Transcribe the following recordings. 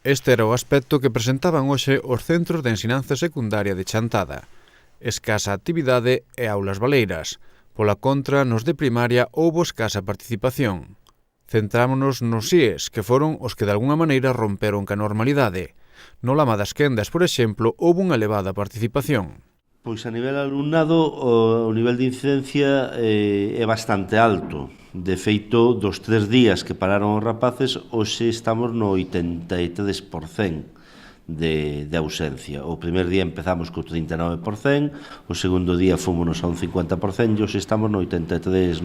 Este era o aspecto que presentaban hoxe os centros de ensinanza secundaria de Chantada. Escasa actividade e aulas baleiras. Pola contra, nos de primaria houbo escasa participación. Centrámonos nos CIES, que foron os que de alguna maneira romperon ca normalidade. No Lama das Quendas, por exemplo, houbo unha elevada participación. Pois a nivel alumnado o nivel de incidencia é bastante alto. De feito, dos 3 días que pararon os rapaces, hoxe estamos no 83% de ausencia. O primer día empezamos co 39%, o segundo día fomos a un 50% e hoxe estamos no 83,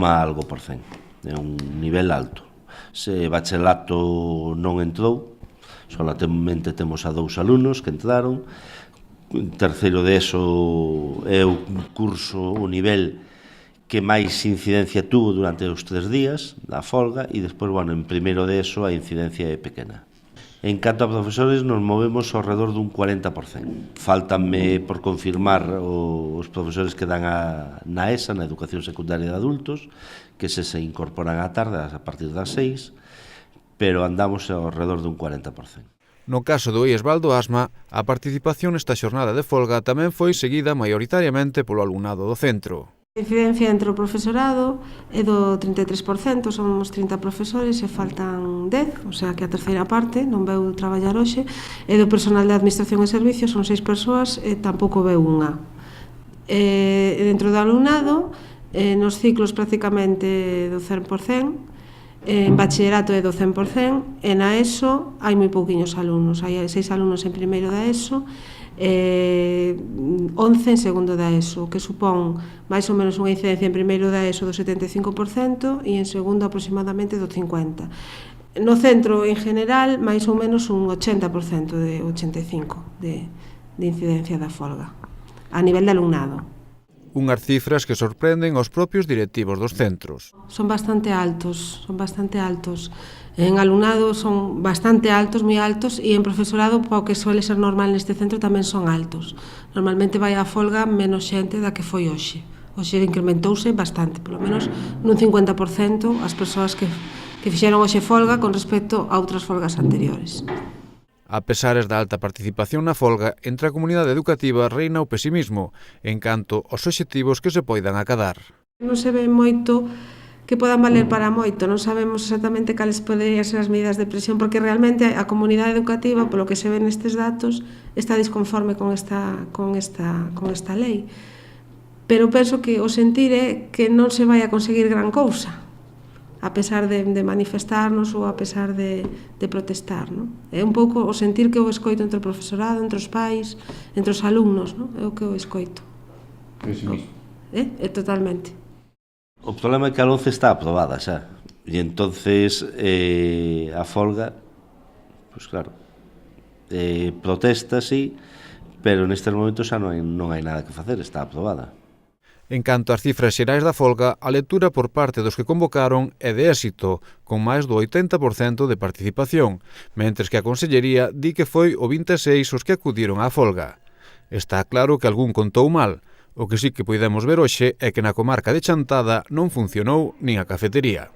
algo por cento. É un nivel alto. Se bachelato non entrou, solamente temos a 2 alumnos que entraron. Terceiro de ESO é o curso, o nivel que máis incidencia tuvo durante os 3 días da folga e despois, en primeiro de ESO a incidencia é pequena. En canto a profesores, nos movemos ao redor dun 40%. Faltanme por confirmar os profesores que dan na ESA, na Educación Secundaria de Adultos, que se incorporan á tarde a partir das 6, pero andamos ao redor dun 40%. No caso do IES Val do Asma, a participación nesta xornada de folga tamén foi seguida maioritariamente polo alumnado do centro. A incidencia entre o profesorado é do 33%, somos 30 profesores e faltan 10, o sea que a terceira parte non veu traballar hoxe, e do personal de administración e servicios son 6 persoas e tampouco veu unha. Dentro do alumnado, nos ciclos prácticamente do 100%, en bachillerato é do 100%, e na ESO hai moi pouquiños alumnos, hai 6 alumnos en primeiro da ESO, 11 en segundo da ESO, que supón máis ou menos unha incidencia en primeiro da ESO do 75% e en segundo aproximadamente do 50%. No centro, en general, máis ou menos un 80% de 85% de incidencia da folga, a nivel de alumnado. Unhas cifras que sorprenden aos propios directivos dos centros. Son bastante altos. En alumnado son bastante altos, moi altos, e en profesorado, o que suele ser normal neste centro, tamén son altos. Normalmente vai á folga menos xente da que foi hoxe. Hoxe incrementouse bastante, polo menos nun 50% as persoas que fixeron hoxe folga con respecto a outras folgas anteriores. A pesares da alta participación na folga, entre a comunidade educativa reina o pesimismo en canto aos obxectivos que se poidan acadar. Non se ve moito que podan valer para moito, non sabemos exactamente cales poderían ser as medidas de presión, porque realmente a comunidade educativa, polo que se ve nestes datos, está disconforme con esta lei. Pero penso que o sentir é que non se vai a conseguir gran cousa, a pesar de manifestarnos ou a pesar de protestar. É un pouco o sentir que eu escoito entre o profesorado, entre os pais, entre os alumnos, é o que eu escoito. É totalmente. O problema é que a LOMCE está aprobada xa, e entonces a folga, pois claro, protesta sí, pero nestes momentos xa non hai nada que facer, está aprobada. En canto ás cifras xerais da folga, a lectura por parte dos que convocaron é de éxito, con máis do 80% de participación, mentres que a Consellería di que foi o 26% os que acudiron á folga. Está claro que algún contou mal. O que sí que podemos ver hoxe é que na comarca de Chantada non funcionou nin a cafetería.